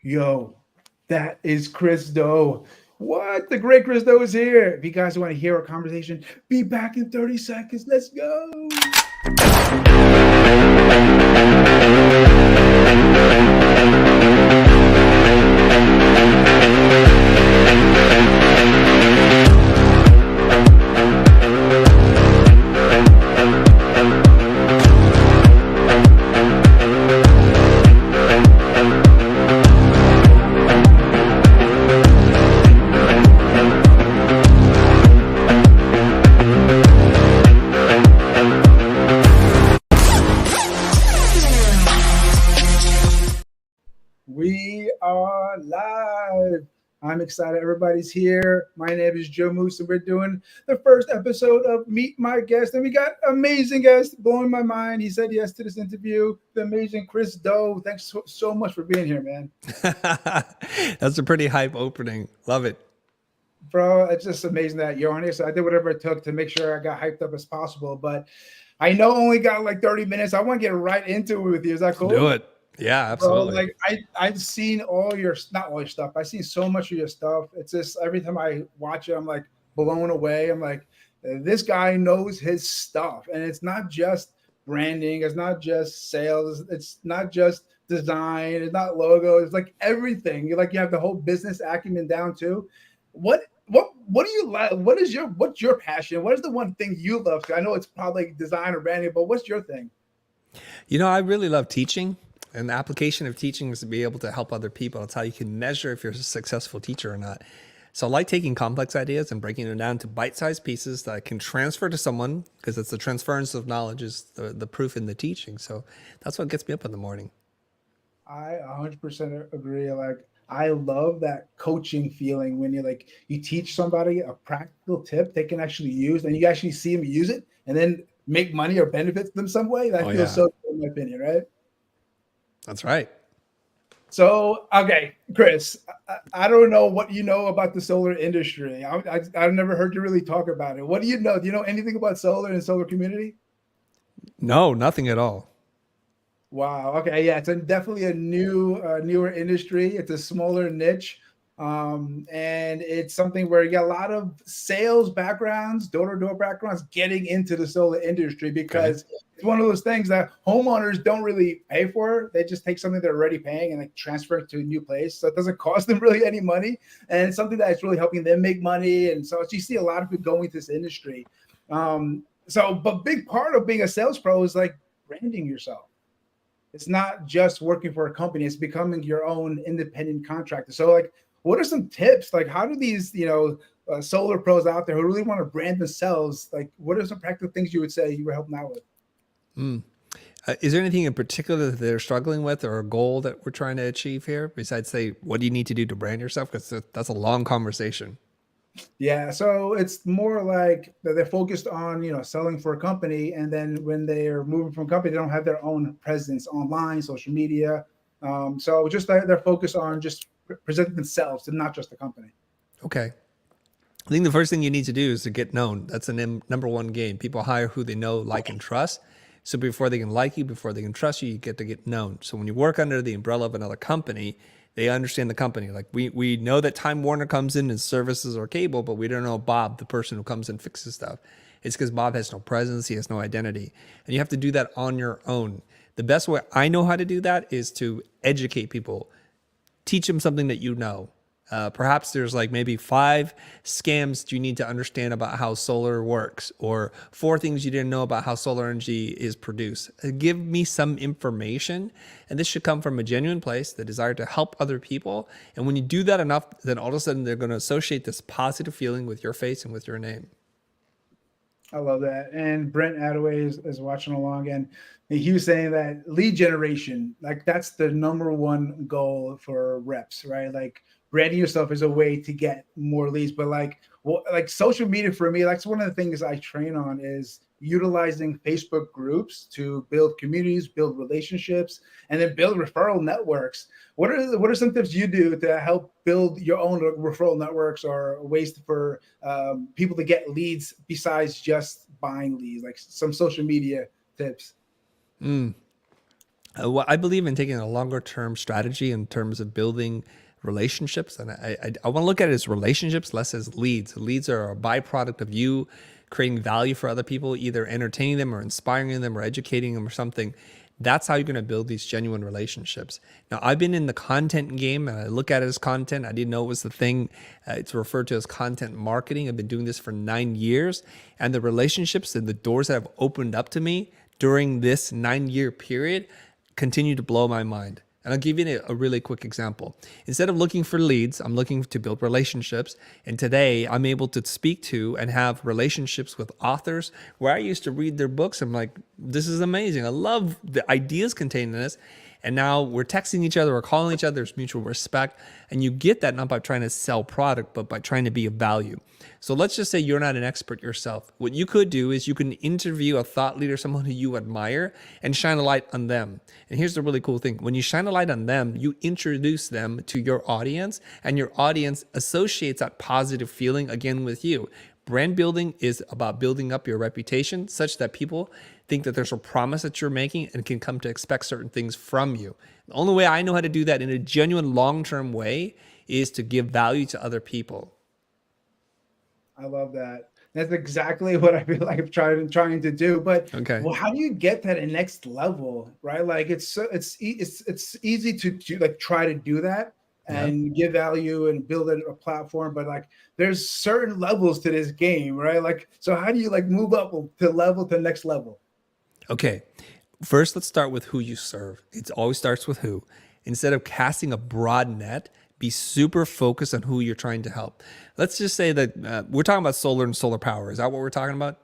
Yo, that is Chris Doe. What? The great Chris Doe is here. If you guys want to hear a conversation, be back in 30 seconds. Let's go. We are live. I'm excited. Everybody's here. My name is Joe Moose, and we're doing the first episode of Meet My Guest. And we got amazing guest blowing my mind. He said yes to this interview. The amazing Chris Doe. Thanks so much for being here, man. That's a pretty hype opening. Love it. Bro, it's just amazing that you're on here. So I did whatever it took to make sure I got hyped up as possible. But I know I only got like 30 minutes. I want to get right into it with you. Is that cool? Do it. Yeah, Bro, absolutely. like I've seen all your not all your stuff. I've seen so much of your stuff. It's just every time I watch it, I'm like blown away. I'm like, this guy knows his stuff, and it's not just branding. It's not just sales. It's not just design. It's not logo. It's like everything. You like you have the whole business acumen down too. What do you like? What's your passion? What is the one thing you love? 'Cause I know it's probably design or branding, but what's your thing? I really love teaching. And the application of teaching is to be able to help other people. It's how you can measure if you're a successful teacher or not. So I like taking complex ideas and breaking them down to bite-sized pieces that I can transfer to someone because it's the transference of knowledge is the proof in the teaching. So that's what gets me up in the morning. I 100% agree. Like, I love that coaching feeling when you teach somebody a practical tip they can actually use, and you actually see them use it, and then make money or benefit them some way. That Oh, feels yeah. so good, in my opinion, right? That's right. So, okay, Chris, I don't know what you know about the solar industry. I've never heard you really talk about it. What do you know? Do you know anything about solar and solar community? No, nothing at all. Wow. Okay. Yeah, definitely a newer industry. It's a smaller niche, and it's something where you get a lot of sales backgrounds, door-to-door backgrounds, getting into the solar industry Okay. because it's one of those things that homeowners don't really pay for. They just take something they're already paying and like transfer it to a new place, so it doesn't cost them really any money, and it's something that's really helping them make money. And so you see a lot of people going to this industry. But big part of being a sales pro is like branding yourself. It's not just working for a company, it's becoming your own independent contractor. So like, what are some tips? Like, how do these solar pros out there who really want to brand themselves, like, what are some practical things you would say you were helping out with? Mm. Is there anything in particular that they're struggling with or a goal that we're trying to achieve here besides say, what do you need to do to brand yourself? Because that's a long conversation. Yeah, so it's more like that they're focused on selling for a company, and then when they're moving from company, they don't have their own presence online, social media. So just they're focused on just presenting themselves and not just the company. Okay. I think the first thing you need to do is to get known. That's the number one game. People hire who they know, like, and trust. So before they can like you, before they can trust you, you get to get known. So when you work under the umbrella of another company, they understand the company. Like we know that Time Warner comes in and services or cable, but we don't know Bob, the person who comes and fixes stuff. It's because Bob has no presence, he has no identity. And you have to do that on your own. The best way I know how to do that is to educate people, teach them something that you know. Perhaps there's like maybe 5 scams you need to understand about how solar works, or 4 things you didn't know about how solar energy is produced. Give me some information, and this should come from a genuine place, the desire to help other people. And when you do that enough, then all of a sudden they're going to associate this positive feeling with your face and with your name. I love that. And Brent Attaway is watching along, and he was saying that lead generation, like that's the number one goal for reps, right? Like branding yourself is a way to get more leads. But like social media for me, that's one of the things I train on is utilizing Facebook groups to build communities, build relationships, and then build referral networks. What are some tips you do to help build your own referral networks or ways for people to get leads besides just buying leads, like some social media tips? Mm. Well, I believe in taking a longer term strategy in terms of building relationships. And I want to look at it as relationships, less as leads. Leads are a byproduct of you creating value for other people, either entertaining them or inspiring them or educating them or something. That's how you're going to build these genuine relationships. Now, I've been in the content game and I look at it as content. I didn't know it was the thing. It's referred to as content marketing. I've been doing this for 9 years. And the relationships and the doors that have opened up to me during this 9-year period continue to blow my mind. And I'll give you a really quick example. Instead of looking for leads, I'm looking to build relationships. And today I'm able to speak to and have relationships with authors where I used to read their books. I'm like, this is amazing. I love the ideas contained in this. And now we're texting each other, we're calling each other, there's mutual respect. And you get that not by trying to sell product, but by trying to be of value. So let's just say you're not an expert yourself. What you could do is you can interview a thought leader, someone who you admire, and shine a light on them. And here's the really cool thing. When you shine a light on them, you introduce them to your audience, and your audience associates that positive feeling again with you. Brand building is about building up your reputation such that people think that there's a promise that you're making and can come to expect certain things from you. The only way I know how to do that in a genuine long-term way is to give value to other people. I love that. That's exactly what I feel like I'm trying to do. But Okay. well, how do you get that next level, right? Like it's easy to like try to do that Yeah. and give value and build a platform, but like there's certain levels to this game, right? Like so, how do you like move up to next level? Okay. First, let's start with who you serve. It always starts with who. Instead of casting a broad net, be super focused on who you're trying to help. Let's just say that we're talking about solar and solar power. Is that what we're talking about?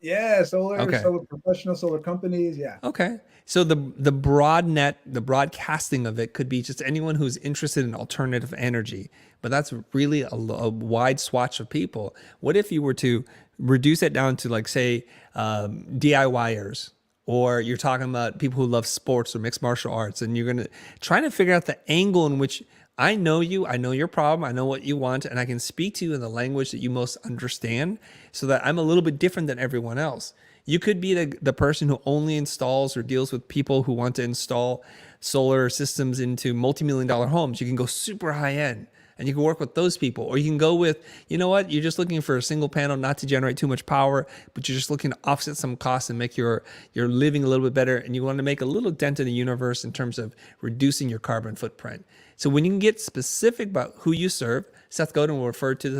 Yeah, Okay. solar professional, solar companies. Yeah, Okay. So the broad net, the broadcasting of it could be just anyone who's interested in alternative energy, but that's really a wide swatch of people. What if you were to reduce it down to like say DIYers, or you're talking about people who love sports or mixed martial arts, and you're gonna trying to figure out the angle in which I know you, I know your problem, I know what you want, and I can speak to you in the language that you most understand so that I'm a little bit different than everyone else. You could be the person who only installs or deals with people who want to install solar systems into multi-million-dollar homes. You can go super high end and you can work with those people. Or you can go with, you know what, you're just looking for a single panel, not to generate too much power, but you're just looking to offset some costs and make your living a little bit better. And you want to make a little dent in the universe in terms of reducing your carbon footprint. So when you can get specific about who you serve, Seth Godin will refer to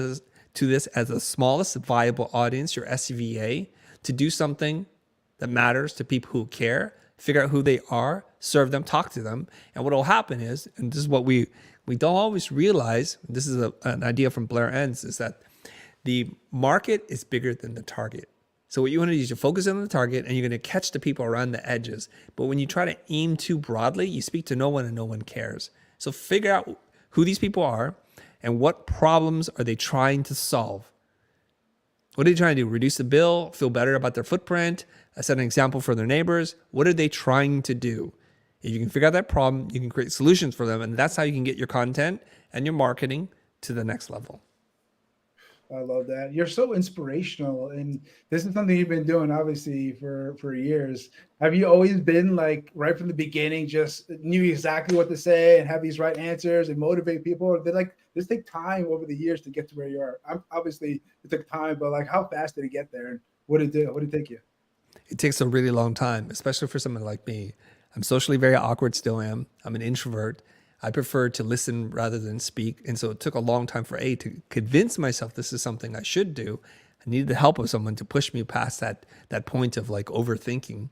this as the smallest viable audience, your SVA, to do something that matters to people who care, figure out who they are, serve them, talk to them. And what will happen is, and this is what we don't always realize, this is an idea from Blair Enns, is that the market is bigger than the target. So what you want to do is you focus on the target and you're going to catch the people around the edges. But when you try to aim too broadly, you speak to no one and no one cares. So figure out who these people are and what problems are they trying to solve. What are they trying to do? Reduce the bill, feel better about their footprint, set an example for their neighbors. What are they trying to do? If you can figure out that problem, you can create solutions for them. And that's how you can get your content and your marketing to the next level. I love that. You're so inspirational, and this is something you've been doing obviously for years. Have you always been like right from the beginning, just knew exactly what to say and have these right answers and motivate people? Or did like this take time over the years to get to where you are? Obviously, it took time, but like how fast did it get there? And what did it do? What did it take you? It takes a really long time, especially for someone like me. I'm socially very awkward, still am. I'm an introvert. I prefer to listen rather than speak. And so it took a long time for to convince myself this is something I should do. I needed the help of someone to push me past that point of like overthinking.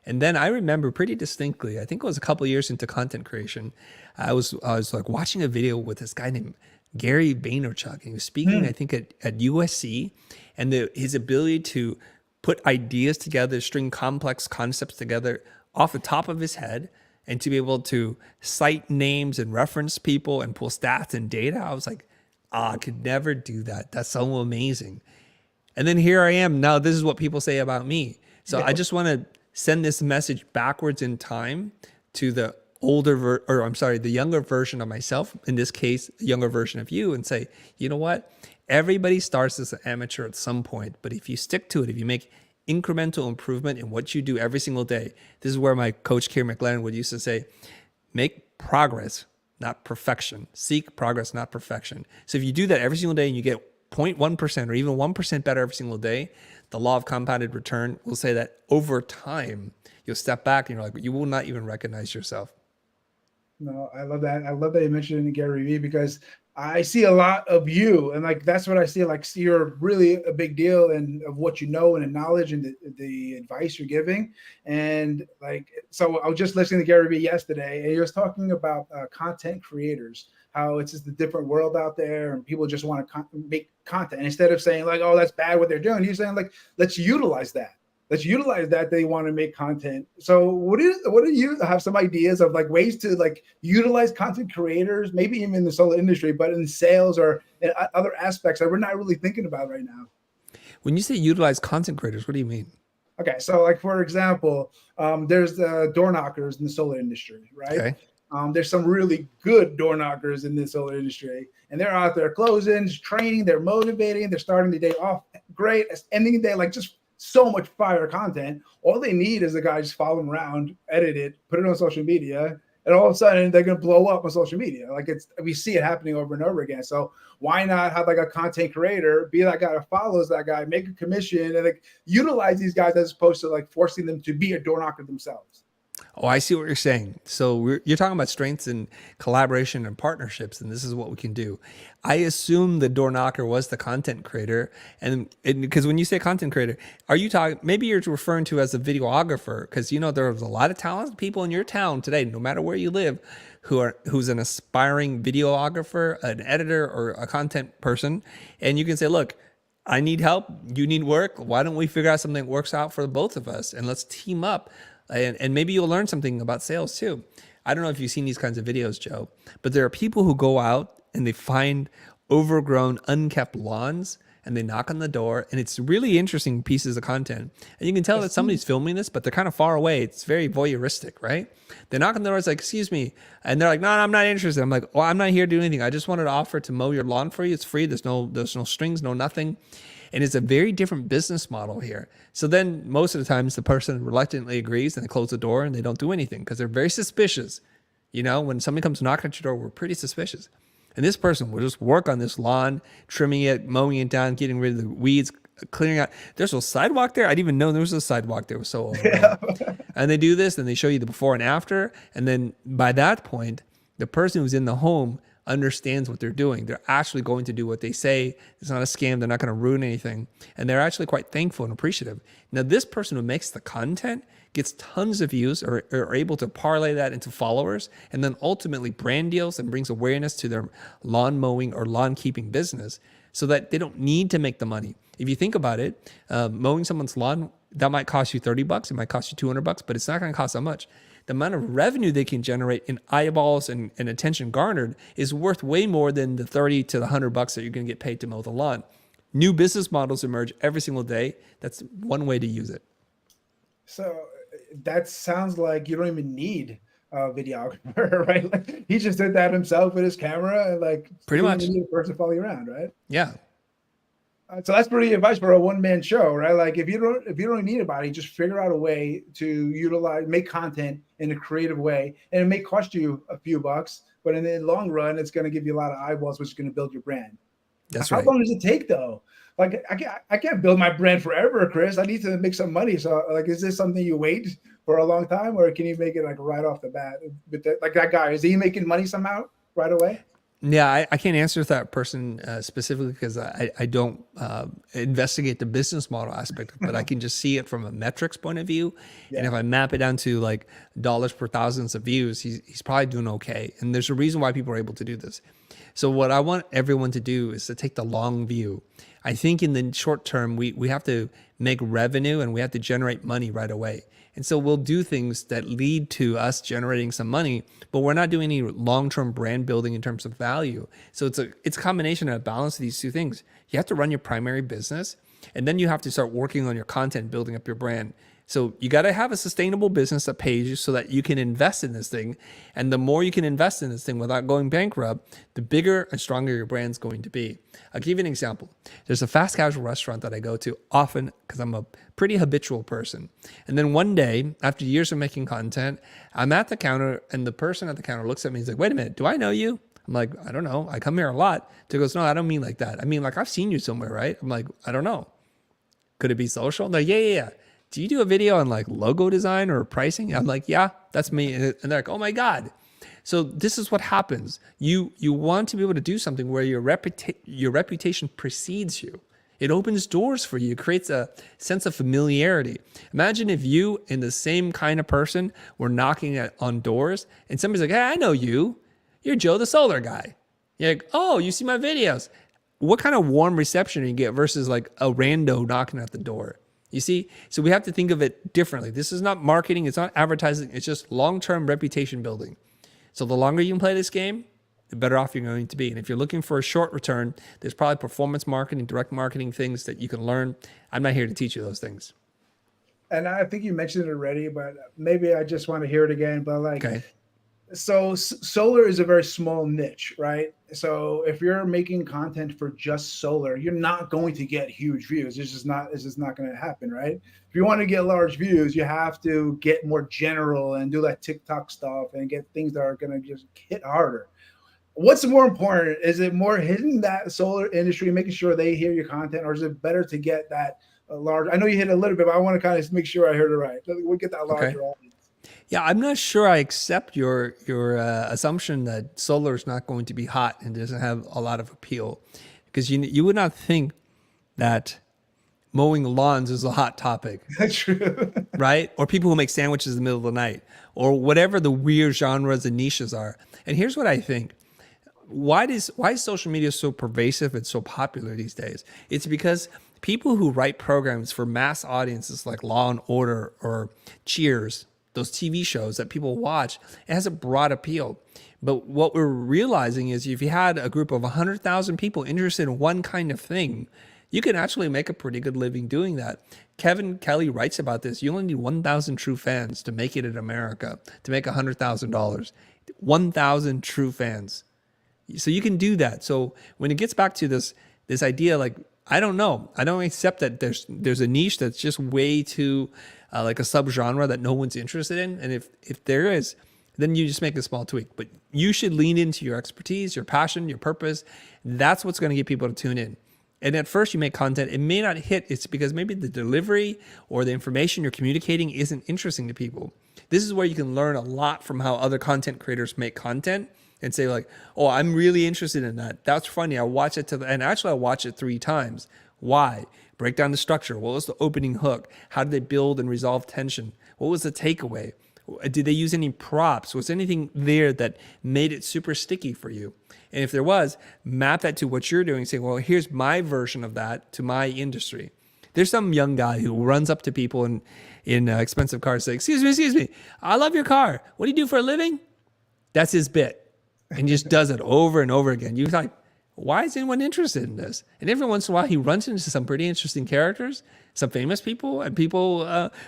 And then I remember pretty distinctly, I think it was a couple of years into content creation, I was like watching a video with this guy named Gary Vaynerchuk. And he was speaking, I think at USC, and his ability to put ideas together, string complex concepts together off the top of his head, and to be able to cite names and reference people and pull stats and data. I was like, I could never do that. That's so amazing. And then here I am. Now this is what people say about me. So I just want to send this message backwards in time to the the younger version of myself, in this case, the younger version of you, and say, you know what? Everybody starts as an amateur at some point, but if you stick to it, if you make incremental improvement in what you do every single day. This is where my coach, Kieran McLaren, would used to say, make progress, not perfection. Seek progress, not perfection. So if you do that every single day and you get 0.1% or even 1% better every single day, the law of compounded return will say that over time, you'll step back and you're like, you will not even recognize yourself. No, I love that. I love that you mentioned Gary Vee, because I see a lot of you, and like that's what I see. Like, you're really a big deal, and of what you know and the knowledge and the advice you're giving. And like, so I was just listening to Gary Vee yesterday, and he was talking about content creators, how it's just a different world out there, and people just want to make content. And instead of saying like, "Oh, that's bad what they're doing," he's saying like, "Let's utilize that." Let's utilize that they want to make content. So what do you have some ideas of like ways to like utilize content creators, maybe even in the solar industry, but in sales or in other aspects that we're not really thinking about right now? When you say utilize content creators, what do you mean? Okay, so like for example, there's the door knockers in the solar industry, right? Okay. There's some really good door knockers in the solar industry, and they're out there closing, training, they're motivating, they're starting the day off great, ending the day like just so much fire content. All they need is a guy just follow them around, edit it, put it on social media, and all of a sudden they're gonna blow up on social media. Like, we see it happening over and over again. So why not have like a content creator be that guy that follows that guy, make a commission, and like utilize these guys as opposed to like forcing them to be a door knocker themselves? Oh, I see what you're saying. So you're talking about strengths and collaboration and partnerships, and this is what we can do. I assume the door knocker was the content creator, and because when you say content creator, are you talking? Maybe you're referring to as a videographer, because you know there's a lot of talented people in your town today, no matter where you live, who's an aspiring videographer, an editor, or a content person, and you can say, look, I need help. You need work. Why don't we figure out something that works out for both of us, and let's team up. And maybe you'll learn something about sales too. I don't know if you've seen these kinds of videos, Joe, but there are people who go out and they find overgrown, unkept lawns and they knock on the door, and it's really interesting pieces of content. And you can tell that somebody's filming this, but they're kind of far away. It's very voyeuristic, right? They knock on the door, it's like, excuse me. And they're like, no, I'm not interested. I'm like, well, I'm not here to do anything. I just wanted to offer to mow your lawn for you. It's free. There's no strings, no nothing. And it's a very different business model here. So then most of the times the person reluctantly agrees and they close the door and they don't do anything because they're very suspicious. You know, when somebody comes knocking at your door, we're pretty suspicious. And this person will just work on this lawn, trimming it, mowing it down, getting rid of the weeds, clearing out. There's a sidewalk there. I didn't even know there was a sidewalk there. It was so overgrown. And they do this and they show you the before and after. And then by that point, the person who's in the home understands what they're doing. They're actually going to do what they say. It's not a scam. They're not going to ruin anything. And they're actually quite thankful and appreciative. Now, this person who makes the content gets tons of views or are able to parlay that into followers and then ultimately brand deals and brings awareness to their lawn mowing or lawn keeping business so that they don't need to make the money. If you think about it, mowing someone's lawn, that might cost you $30. It might cost you $200, but it's not going to cost that much. The amount of revenue they can generate in eyeballs and attention garnered is worth way more than the $30 to the $100 that you're going to get paid to mow the lawn. New business models emerge every single day. That's one way to use it. So that sounds like you don't even need a videographer, right? Like, he just did that himself with his camera, and like pretty much need a person following you around, right? Yeah. So that's pretty advice for a one-man show, right? Like, if you don't need anybody, just figure out a way to make content in a creative way, and it may cost you a few bucks, but in the long run, it's going to give you a lot of eyeballs, which is going to build your brand. That's right. How long does it take though? Like, I can't build my brand forever, Chris. I need to make some money. So like, is this something you wait for a long time, or can you make it like right off the bat? Like that guy, is he making money somehow right away? Yeah, I can't answer that person specifically because I don't investigate the business model aspect, but I can just see it from a metrics point of view. Yeah. And if I map it down to like dollars per thousands of views, he's probably doing okay. And there's a reason why people are able to do this. So what I want everyone to do is to take the long view. I think in the short term, we have to make revenue and we have to generate money right away. And so we'll do things that lead to us generating some money, but we're not doing any long-term brand building in terms of value. So it's a combination and a balance of these two things. You have to run your primary business, and then you have to start working on your content, building up your brand. So you got to have a sustainable business that pays you so that you can invest in this thing. And the more you can invest in this thing without going bankrupt, the bigger and stronger your brand's going to be. I'll give you an example. There's a fast casual restaurant that I go to often because I'm a pretty habitual person. And then one day, after years of making content, I'm at the counter and the person at the counter looks at me and he's like, wait a minute, do I know you? I'm like, I don't know. I come here a lot. He goes, no, I don't mean like that. I mean, like, I've seen you somewhere, right? I'm like, I don't know. Could it be social? They're like, yeah. Do you do a video on like logo design or pricing? I'm like, yeah, that's me. And they're like, oh my God. So this is what happens. You want to be able to do something where your reputation precedes you. It opens doors for you. It creates a sense of familiarity. Imagine if you and the same kind of person were knocking on doors and somebody's like, hey, I know you. You're Joe the solar guy. You're like, oh, you see my videos. What kind of warm reception do you get versus like a rando knocking at the door? You see? So we have to think of it differently. This is not marketing. It's not advertising. It's just long-term reputation building. So the longer you can play this game, the better off you're going to be. And if you're looking for a short return, there's probably performance marketing, direct marketing things that you can learn. I'm not here to teach you those things. And I think you mentioned it already, but maybe I just want to hear it again. But like, Okay. so solar is a very small niche, right? So if you're making content for just solar, you're not going to get huge views. It's just not going to happen, right? If you want to get large views, you have to get more general and do that TikTok stuff and get things that are going to just hit harder. What's more important? Is it more hitting that solar industry, making sure they hear your content, or is it better to get that large? I know you hit a little bit, but I want to kind of make sure I heard it right. We get that larger audience. Yeah, I'm not sure I accept your assumption that solar is not going to be hot and doesn't have a lot of appeal, because you would not think that mowing lawns is a hot topic. That's true. Right? Or people who make sandwiches in the middle of the night, or whatever the weird genres and niches are. And here's what I think. Why is social media so pervasive and so popular these days? It's because people who write programs for mass audiences like Law and Order or Cheers, those TV shows that people watch, it has a broad appeal. But what we're realizing is if you had a group of 100,000 people interested in one kind of thing, you can actually make a pretty good living doing that. Kevin Kelly writes about this. You only need 1,000 true fans to make it in America, to make $100,000. 1,000 true fans. So you can do that. So when it gets back to this idea, like, I don't know. I don't accept that there's a niche that's just way too like a subgenre that no one's interested in. And if there is, then you just make a small tweak. But you should lean into your expertise, your passion, your purpose. That's what's going to get people to tune in. And at first you make content, it may not hit. It's because maybe the delivery or the information you're communicating isn't interesting to people. This is where you can learn a lot from how other content creators make content and say like, oh, I'm really interested in that. That's funny. I watch it and actually I watch it 3 times. Why? Break down the structure. What was the opening hook? How did they build and resolve tension? What was the takeaway? Did they use any props? Was anything there that made it super sticky for you? And if there was, map that to what you're doing. Say, well, here's my version of that to my industry. There's some young guy who runs up to people in expensive cars, say, excuse me, I love your car. What do you do for a living? That's his bit. And he just does it over and over again. You're like, why is anyone interested in this? And every once in a while, he runs into some pretty interesting characters, some famous people, and people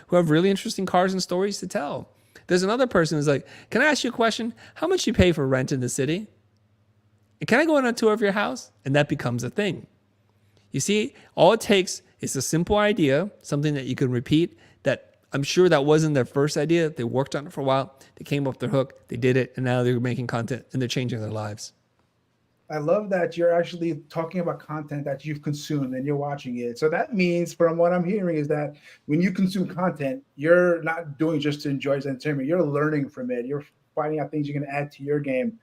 who have really interesting cars and stories to tell. There's another person who's like, can I ask you a question? How much do you pay for rent in the city? And can I go on a tour of your house? And that becomes a thing. You see, all it takes is a simple idea, something that you can repeat, that I'm sure that wasn't their first idea. They worked on it for a while. They came up with their hook. They did it. And now they're making content and they're changing their lives. I love that you're actually talking about content that you've consumed and you're watching it. So that means, from what I'm hearing, is that when you consume content, you're not doing just to enjoy entertainment. You're learning from it. You're finding out things you can add to your game.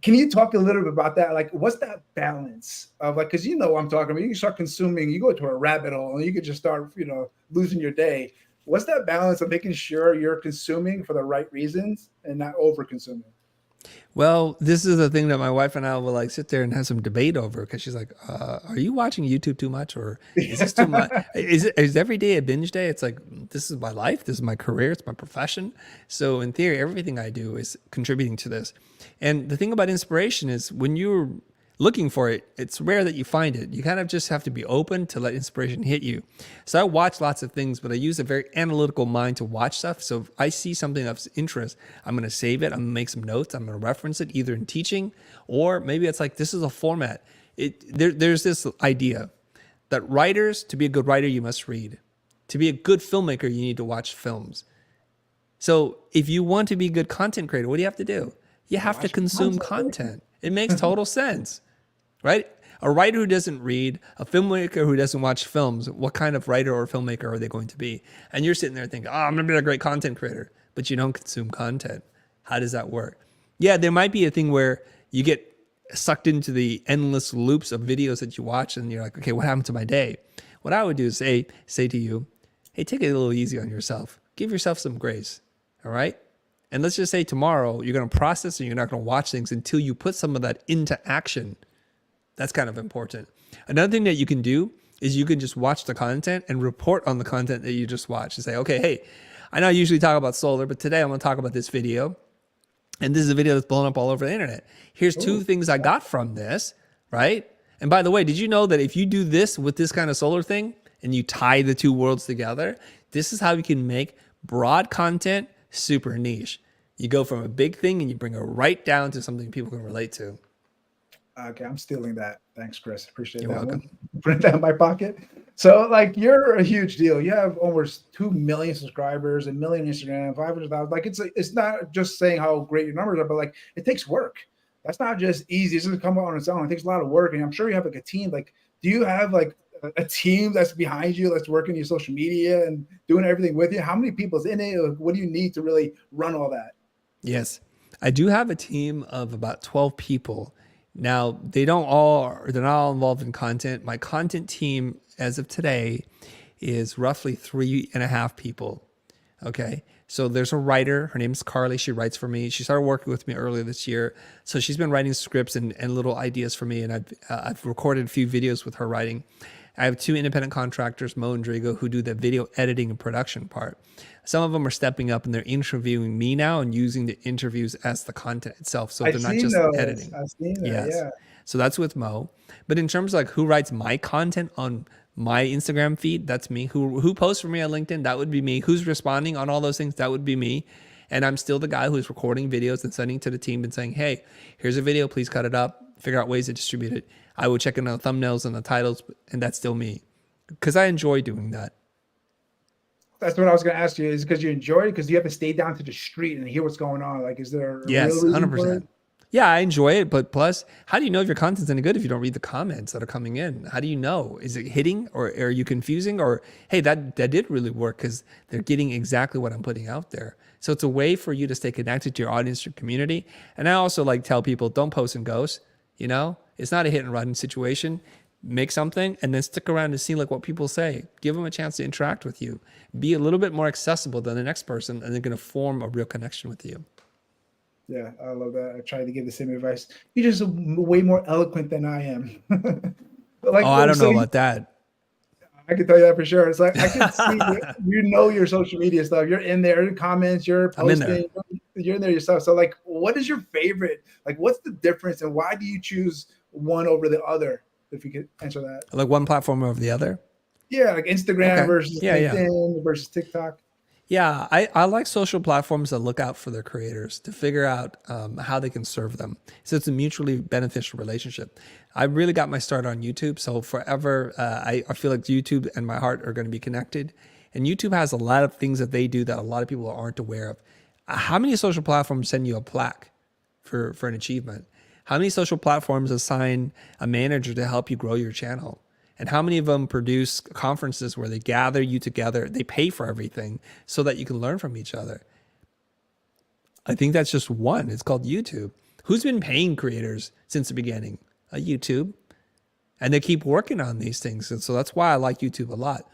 Can you talk a little bit about that? Like, what's that balance of, like, because you know what I'm talking about. You can start consuming, you go to a rabbit hole, and you could just start, losing your day. What's that balance of making sure you're consuming for the right reasons and not over consuming? Well, this is the thing that my wife and I will like sit there and have some debate over, because she's like, are you watching YouTube too much, or is this too much? Is every day a binge day? It's like, this is my life. This is my career. It's my profession. So in theory, everything I do is contributing to this. And the thing about inspiration is when you're looking for it, it's rare that you find it. You kind of just have to be open to let inspiration hit you. So I watch lots of things, but I use a very analytical mind to watch stuff. So if I see something of interest, I'm going to save it. I'm going to make some notes. I'm going to reference it either in teaching, or maybe it's like, this is a format. There's this idea that writers, to be a good writer, you must read. To be a good filmmaker, you need to watch films. So if you want to be a good content creator, what do you have to do? You have to consume content. It makes total sense, right? A writer who doesn't read, a filmmaker who doesn't watch films, what kind of writer or filmmaker are they going to be? And you're sitting there thinking, oh, I'm going to be a great content creator, but you don't consume content. How does that work? Yeah, there might be a thing where you get sucked into the endless loops of videos that you watch and you're like, okay, what happened to my day? What I would do is say to you, hey, take it a little easy on yourself. Give yourself some grace, all right? And let's just say tomorrow you're going to process and you're not going to watch things until you put some of that into action. That's kind of important. Another thing that you can do is you can just watch the content and report on the content that you just watched and say, okay, hey, I know I usually talk about solar, but today I'm going to talk about this video. And this is a video that's blown up all over the internet. Here's two things I got from this, right? And by the way, did you know that if you do this with this kind of solar thing and you tie the two worlds together, this is how you can make broad content super niche. You go from a big thing and you bring it right down to something people can relate to. Okay, I'm stealing that. Thanks, Chris. Appreciate You're that welcome. one. Put that in my pocket. So, like, you're a huge deal. You have almost 2 million subscribers, a million Instagram, 500,000. Like, it's not just saying how great your numbers are, but like, it takes work. That's not just easy. It doesn't come out on its own. It takes a lot of work, and I'm sure you have like a team. Like, do you have like a team that's behind you, that's working your social media and doing everything with you? How many people's in it? What do you need to really run all that? Yes, I do have a team of about 12 people. Now, they're not all involved in content. My content team, as of today, is roughly 3.5 people. Okay. So there's a writer. Her name is Carly. She writes for me. She started working with me earlier this year. So she's been writing scripts and little ideas for me. And I've recorded a few videos with her writing. I have 2 independent contractors, Mo and Drago, who do the video editing and production part. Some of them are stepping up and they're interviewing me now and using the interviews as the content itself. So they're not just editing. I've seen that, Yes. yeah. So that's with Mo. But in terms of like who writes my content on my Instagram feed, that's me. Who posts for me on LinkedIn, that would be me. Who's responding on all those things, that would be me. And I'm still the guy who's recording videos and sending to the team and saying, hey, here's a video, please cut it up, figure out ways to distribute it. I would check in on the thumbnails and the titles, and that's still me. Because I enjoy doing that. That's what I was going to ask you. Is because you enjoy it? Because you have to stay down to the street and hear what's going on. Like, is there a Yes, real reason for 100%. it? Yeah, I enjoy it. But plus, how do you know if your content's any good if you don't read the comments that are coming in? How do you know? Is it hitting, or are you confusing? Or, hey, that did really work because they're getting exactly what I'm putting out there. So it's a way for you to stay connected to your audience, your community. And I also like tell people, don't post and ghost. You know, it's not a hit and run situation. Make something and then stick around and see like what people say. Give them a chance to interact with you. Be a little bit more accessible than the next person, and they're going to form a real connection with you. Yeah, I love that. I try to give the same advice. You're just way more eloquent than I am. Like, I don't so know about that. I can tell you that for sure. It's like I can see you know your social media stuff. You're in there, in comments, you're posting, I'm in you're in there yourself. So like, what is your favorite? Like, what's the difference, and why do you choose one over the other? If you could answer that. Like one platform over the other? Yeah, like Instagram versus LinkedIn versus TikTok. Yeah, I like social platforms that look out for their creators to figure out how they can serve them. So it's a mutually beneficial relationship. I really got my start on YouTube. So forever, I feel like YouTube and my heart are going to be connected. And YouTube has a lot of things that they do that a lot of people aren't aware of. How many social platforms send you a plaque for an achievement? How many social platforms assign a manager to help you grow your channel? And how many of them produce conferences where they gather you together, they pay for everything so that you can learn from each other? I think that's just one. It's called YouTube. Who's been paying creators since the beginning? YouTube. And they keep working on these things. And so that's why I like YouTube a lot.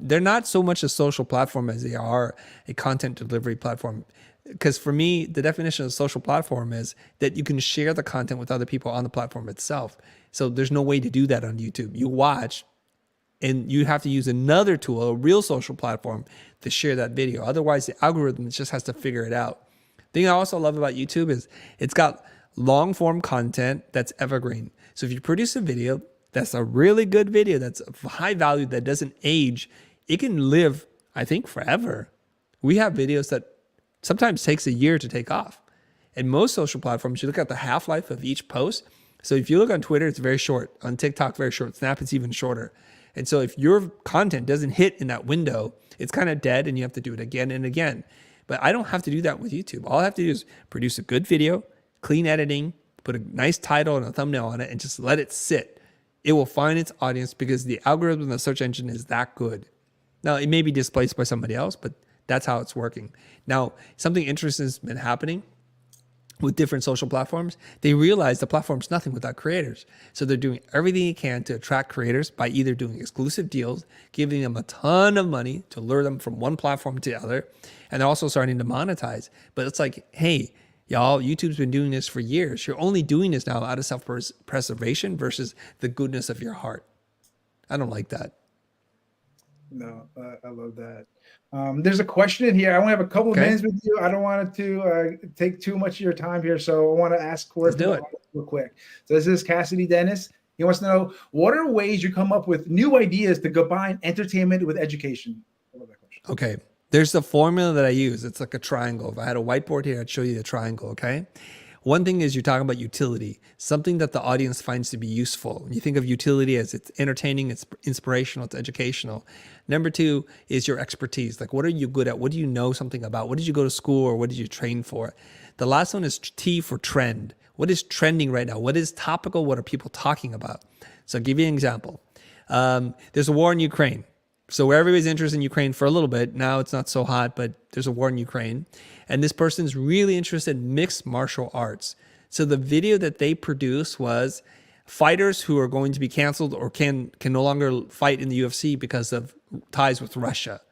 They're not so much a social platform as they are a content delivery platform. Because for me, the definition of a social platform is that you can share the content with other people on the platform itself. So there's no way to do that on YouTube. You watch and you have to use another tool, a real social platform, to share that video. Otherwise, the algorithm just has to figure it out. The thing I also love about YouTube is it's got long form content that's evergreen. So if you produce a video that's a really good video, that's of high value, that doesn't age, it can live, I think, forever. We have videos that sometimes takes a year to take off. And most social platforms, you look at the half-life of each post. So if you look on Twitter, it's very short. On TikTok, very short. Snap, it's even shorter. And so if your content doesn't hit in that window, it's kind of dead and you have to do it again and again. But I don't have to do that with YouTube. All I have to do is produce a good video, clean editing, put a nice title and a thumbnail on it, and just let it sit. It will find its audience because the algorithm of the search engine is that good. Now, it may be displaced by somebody else, but that's how it's working. Now, something interesting has been happening with different social platforms. They realize the platform's nothing without creators. So they're doing everything they can to attract creators by either doing exclusive deals, giving them a ton of money to lure them from one platform to the other. And they're also starting to monetize. But it's like, hey, y'all, YouTube's been doing this for years. You're only doing this now out of self-preservation versus the goodness of your heart. I don't like that. No, I love that. There's a question in here. I only have a couple of minutes with you. I don't want it to take too much of your time here, so I want to ask Corey real quick. So this is Cassidy Dennis. He wants to know, what are ways you come up with new ideas to combine entertainment with education? I love that question. Okay. There's the formula that I use. It's like a triangle. If I had a whiteboard here, I'd show you the triangle, okay? One thing is you're talking about utility, something that the audience finds to be useful. You think of utility as it's entertaining, it's inspirational, it's educational. Number two is your expertise. Like, what are you good at? What do you know something about? What did you go to school or what did you train for? The last one is T for trend. What is trending right now? What is topical? What are people talking about? So I'll give you an example. There's a war in Ukraine. So where everybody's interested in Ukraine for a little bit, now it's not so hot, but there's a war in Ukraine. And this person's really interested in mixed martial arts. So the video that they produced was fighters who are going to be canceled or can no longer fight in the UFC because of ties with Russia.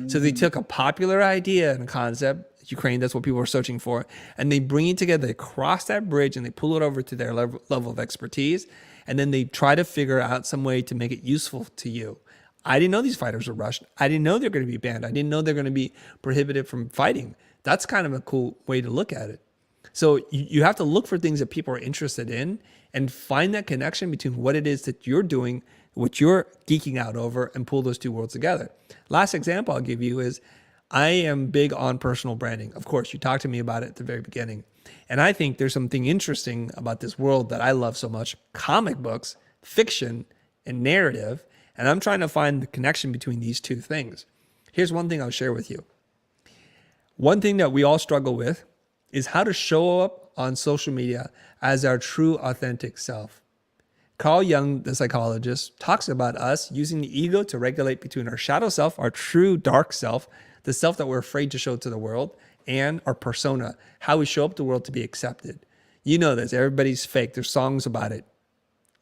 So they took a popular idea and a concept, Ukraine, that's what people are searching for, and they bring it together, they cross that bridge and they pull it over to their level of expertise, and then they try to figure out some way to make it useful to you. I didn't know these fighters were Russian. I didn't know they're going to be banned. I didn't know they're going to be prohibited from fighting. That's kind of a cool way to look at it. So you have to look for things that people are interested in and find that connection between what it is that you're doing, what you're geeking out over, and pull those two worlds together. Last example I'll give you is I am big on personal branding. Of course, you talked to me about it at the very beginning. And I think there's something interesting about this world that I love so much, comic books, fiction, and narrative. And I'm trying to find the connection between these two things. Here's one thing I'll share with you. One thing that we all struggle with is how to show up on social media as our true, authentic self. Carl Jung, the psychologist, talks about us using the ego to regulate between our shadow self, our true dark self, the self that we're afraid to show to the world, and our persona, how we show up to the world to be accepted. You know this, everybody's fake. There's songs about it.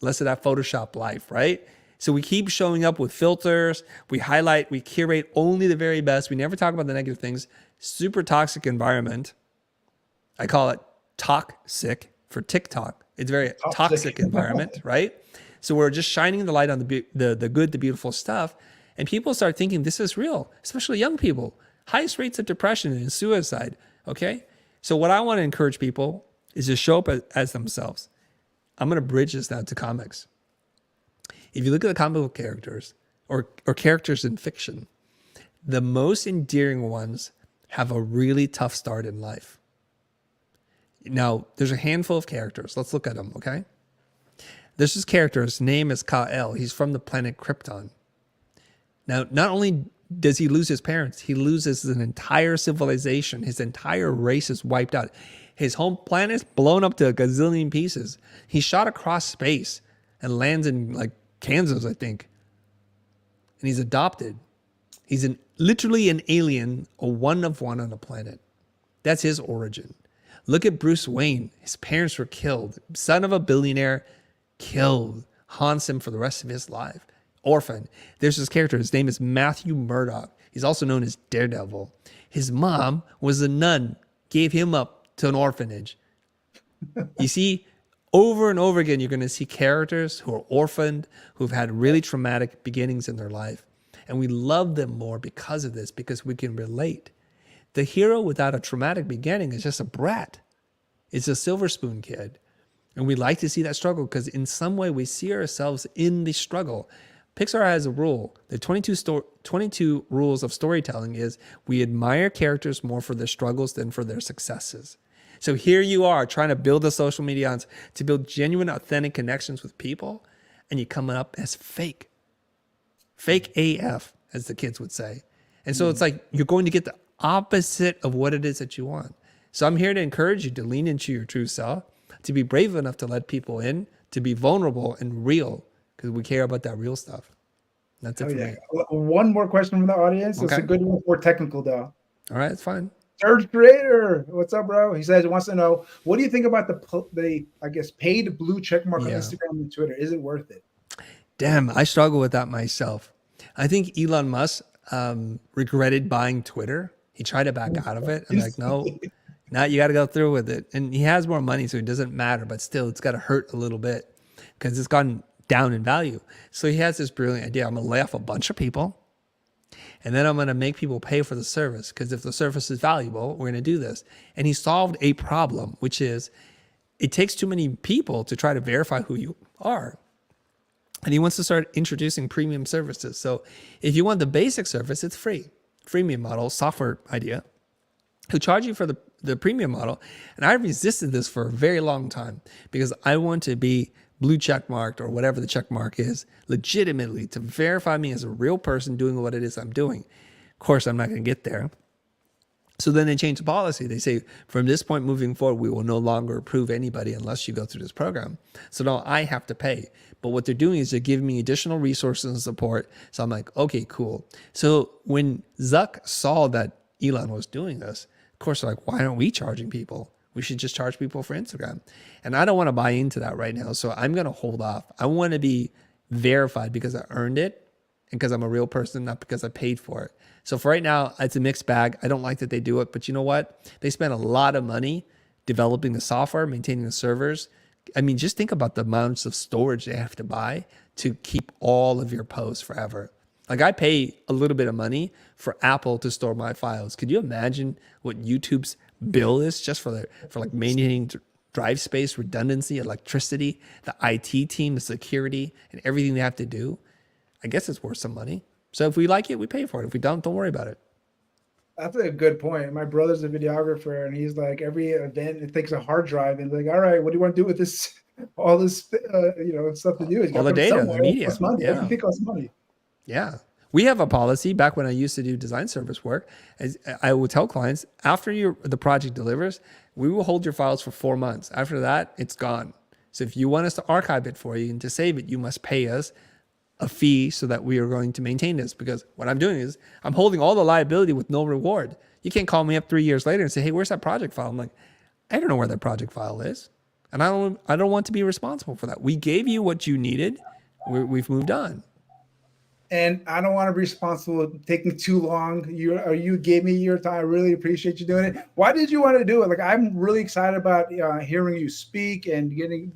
Less of that Photoshop life, right? So we keep showing up with filters, we highlight, we curate only the very best. We never talk about the negative things. Super toxic environment. I call it toxic for TikTok. It's a very toxic environment, right? So we're just shining the light on the good, the beautiful stuff. And people start thinking this is real, especially young people. Highest rates of depression and suicide, okay? So what I want to encourage people is to show up as themselves. I'm going to bridge this now to comics. If you look at the comic book characters or characters in fiction, the most endearing ones have a really tough start in life. Now, there's a handful of characters. Let's look at them, okay? There's this character, his name is Kal-El. He's from the planet Krypton. Now, not only does he lose his parents, he loses an entire civilization. His entire race is wiped out. His home planet is blown up to a gazillion pieces. He's shot across space and lands in like Kansas, I think. And he's adopted. He's literally an alien, a one of one on a planet. That's his origin. Look at Bruce Wayne. His parents were killed. Son of a billionaire, killed. Haunts him for the rest of his life. Orphan. There's this character. His name is Matthew Murdock. He's also known as Daredevil. His mom was a nun. Gave him up to an orphanage. You see, over and over again, you're going to see characters who are orphaned, who've had really traumatic beginnings in their life. And we love them more because of this, because we can relate. The hero without a traumatic beginning is just a brat. It's a silver spoon kid. And we like to see that struggle because in some way we see ourselves in the struggle. Pixar has a rule. The 22 rules of storytelling is we admire characters more for their struggles than for their successes. So here you are trying to build the social media audience to build genuine, authentic connections with people, and you coming up as fake. Fake AF, as the kids would say. And so it's like you're going to get the opposite of what it is that you want. So I'm here to encourage you to lean into your true self, to be brave enough to let people in, to be vulnerable and real, because we care about that real stuff. That's it for me. One more question from the audience. It's a good one, more technical though. All right, it's fine. Third grader, what's up, bro? He says he wants to know, what do you think about the I guess paid blue check mark on Instagram and Twitter? Is it worth it? Damn, I struggle with that myself. I think Elon Musk regretted buying Twitter. He tried to back out of it. I'm like, no. Now you got to go through with it. And he has more money, so it doesn't matter. But still, it's got to hurt a little bit because it's gone down in value. So he has this brilliant idea. I'm going to lay off a bunch of people. And then I'm going to make people pay for the service. Because if the service is valuable, we're going to do this. And he solved a problem, which is it takes too many people to try to verify who you are. And he wants to start introducing premium services. So if you want the basic service, it's free. Freemium model, software idea. He'll charge you for the premium model. And I resisted this for a very long time because I want to be blue check marked or whatever the check mark is legitimately to verify me as a real person doing what it is I'm doing. Of course, I'm not going to get there. So then they change the policy. They say, from this point moving forward, we will no longer approve anybody unless you go through this program. So now I have to pay. But what they're doing is they're giving me additional resources and support. So I'm like, okay, cool. So when Zuck saw that Elon was doing this, of course, they're like, why aren't we charging people? We should just charge people for Instagram. And I don't want to buy into that right now. So I'm going to hold off. I want to be verified because I earned it and because I'm a real person, not because I paid for it. So for right now, it's a mixed bag. I don't like that they do it, but you know what? They spend a lot of money developing the software, maintaining the servers. I mean, just think about the amounts of storage they have to buy to keep all of your posts forever. Like I pay a little bit of money for Apple to store my files. Could you imagine what YouTube's bill is just for like maintaining drive space, redundancy, electricity, the IT team, the security, and everything they have to do? I guess it's worth some money. So if we like it, we pay for it. If we don't worry about it. That's a good point. My brother's a videographer, and he's like, every event it takes a hard drive, and like, all right, what do you want to do with this? All this, stuff to do. All the data, the media, everything costs money. Yeah. We have a policy back when I used to do design service work. I would tell clients, after the project delivers, we will hold your files for 4 months. After that, it's gone. So if you want us to archive it for you and to save it, you must pay us a fee so that we are going to maintain this. Because what I'm doing is I'm holding all the liability with no reward. You can't call me up 3 years later and say, hey, where's that project file? I'm like, I don't know where that project file is. And I don't want to be responsible for that. We gave you what you needed. We've moved on. And I don't want to be responsible for taking too long. You gave me your time. I really appreciate you doing it. Why did you want to do it? Like, I'm really excited about hearing you speak and getting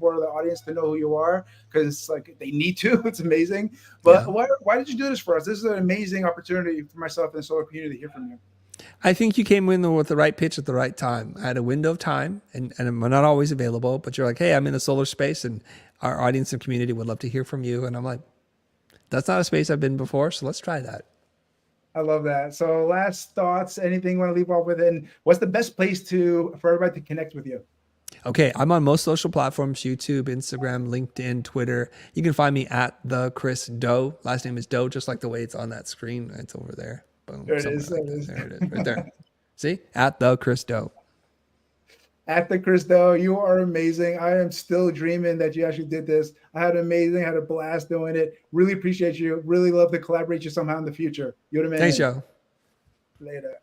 more of the audience to know who you are, because like they need to. It's amazing. But why did you do this for us? This is an amazing opportunity for myself and the solar community to hear from you. I think you came in with the right pitch at the right time. I had a window of time, and I'm not always available, but you're like, hey, I'm in the solar space, and our audience and community would love to hear from you. And I'm like, that's not a space I've been before, so let's try that. I love that. So last thoughts, anything you want to leave off with? And what's the best place for everybody to connect with you? Okay, I'm on most social platforms, YouTube, Instagram, LinkedIn, Twitter. You can find me at the Chris Doe. Last name is Doe, just like the way it's on that screen. It's over there. Boom. There it is. There it is, right there. See? At the Chris Doe. At the Chris Doe, you are amazing. I am still dreaming that you actually did this. I had a blast doing it. Really appreciate you. Really love to collaborate you somehow in the future. You're the man. Thanks, Joe. Later.